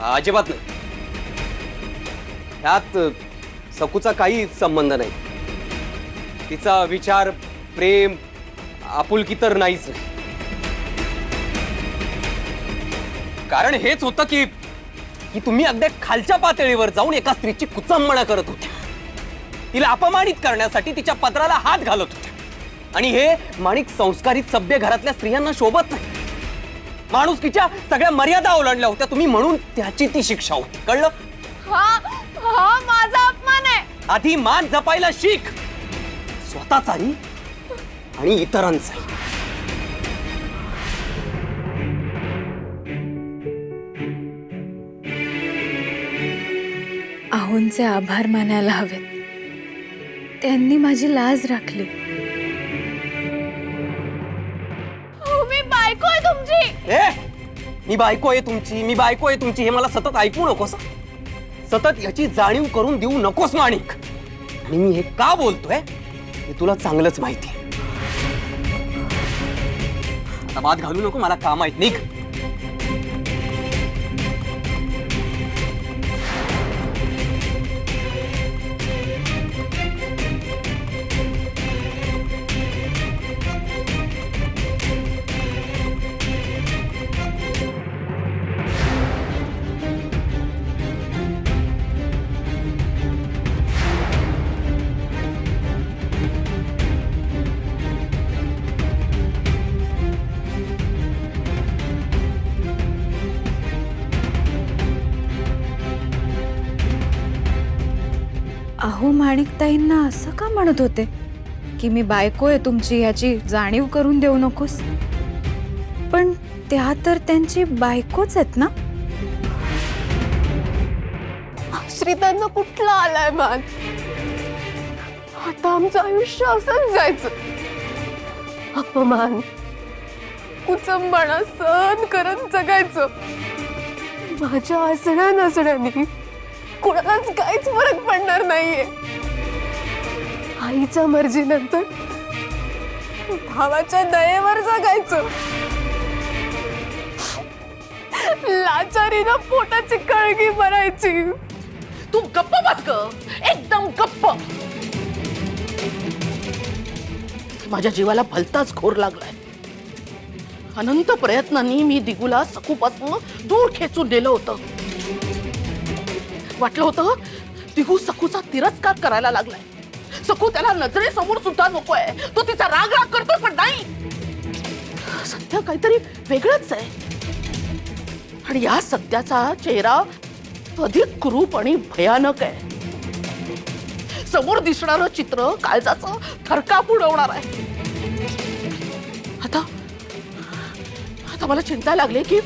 अजिबात नाही. ह्यात सकूचा काही संबंध नाही. तिचा विचार, प्रेम, आपुलकी तर नाहीच नाही. कारण हेच होतं की तुम्ही अगदी खालच्या पातळीवर जाऊन एका स्त्रीची कुचंबणा करत होत्या. तिला अपमानित करण्यासाठी तिच्या पत्राला हात घालत होत्या. आणि हे माणिक संस्कारित सभ्य घरातल्या स्त्रियांना शोभत नाही. माणुसकीच्या सगळ्या मर्यादा ओलांडल्या होत्या तुम्ही, म्हणून त्याची ती शिक्षा होती. कळलं? हा माझा अपमान आहे. आधी मान जपायला शिक, स्वतःचाही आणि इतरांचाही. आहोंचे आभार मानायला हवेत. त्यांनी माझी लाज राखली. मी बायको आहे तुमची. मी बायको आहे तुमची, मी बायको आहे तुमची हे मला सतत ऐकू नकोस. सतत याची जाणीव करून देऊ नकोस माणिक. आणि मी हे का बोलतोय हे तुला चांगलंच माहिती आहे. आता वाद घालू नको, मला काम आहेत. निघ. अहो माणिकताईंना असं का म्हणत होते की मी बायको आहे तुमची याची जाणीव करून देऊ नकोस? पण त्या तर त्यांची बायकोच आहेत ना. श्रीतांना कुठला आलाय मान? आता आमचं आयुष्य असंच जायचं. अपमान, कुचंबणा सहन करत जगायचं. माझ्या असण्या नसण्याने कोणालाच काहीच फरक पडणार नाहीये. आईच्या मर्जीनंतर भावाच्या दयेवर जगायचं. लाचारीनं पोटाची कळगी भरायची. तू गप्प बस ग, एकदम गप्प. माझ्या जीवाला भलताच घोर लागलाय. अनंत प्रयत्नांनी मी दिगूला सकूपासून दूर खेचून नेलं होतं. वाटलं होतं दिगू सकूचा तिरस्कार करायला लागलाय. सकू त्याला नजरेसमोर सुद्धा नकोय. तो तिचा राग राग करतो, पण नाही. सत्य काहीतरी वेगळंच आहे. आणि या सत्याचा चेहरा अधिक क्रूप आणि भयानक आहे. समोर दिसणारं चित्र काळजाचं थरकाप उडवणार आहे. आता मला चिंता लागली की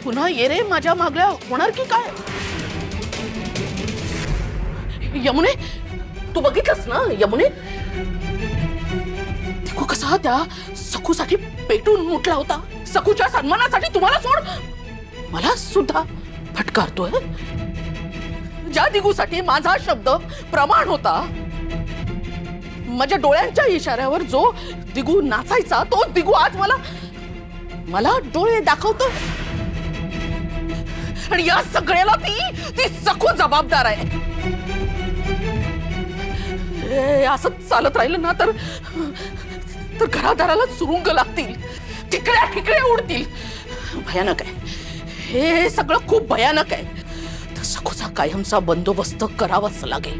पुन्हा येरे माझ्या मागल्या होणार की काय. यमुने, तू बघितलंस ना यमुने, देखो कसा त्या सकूसाठी पेटून उठला होता. सकूच्या सन्मानासाठी तुम्हाला सोड मला सुद्धा फटकारतोय. ज्या दिगूसाठी माझा शब्द प्रमाण होता, माझ्या डोळ्यांच्या इशाऱ्यावर जो दिगू नाचायचा, तो दिगू आज मला डोळे दाखवतो. आणि या सगळ्याला ती सकू जबाबदार आहे. असं चालत राहिलं ना तर घरादाराला सुरुंग लागतील, ठिकड्या ठिकड्या उडतील. भयानक आहे हे सगळं, खूप भयानक आहे. तर सकूचा कायमचा बंदोबस्त करावाच लागेल.